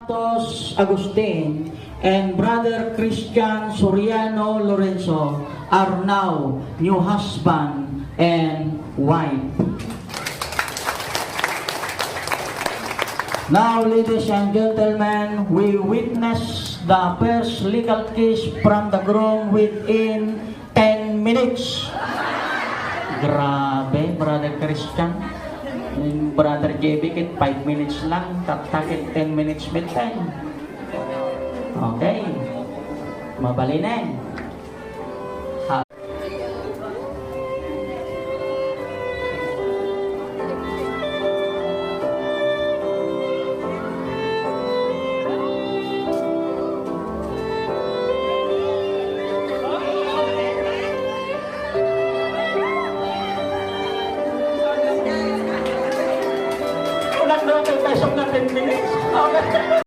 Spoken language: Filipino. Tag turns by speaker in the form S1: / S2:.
S1: Santos Agustin and Brother Christian Soriano Lorenzo are now new husband and wife. Now, ladies and gentlemen, we witness the first legal kiss from the groom within 10 minutes. Grabe, Brother Christian. Brother JB, kit 5 minutes lang, taktakit 10 minutes midtime. Okay, mabalinin.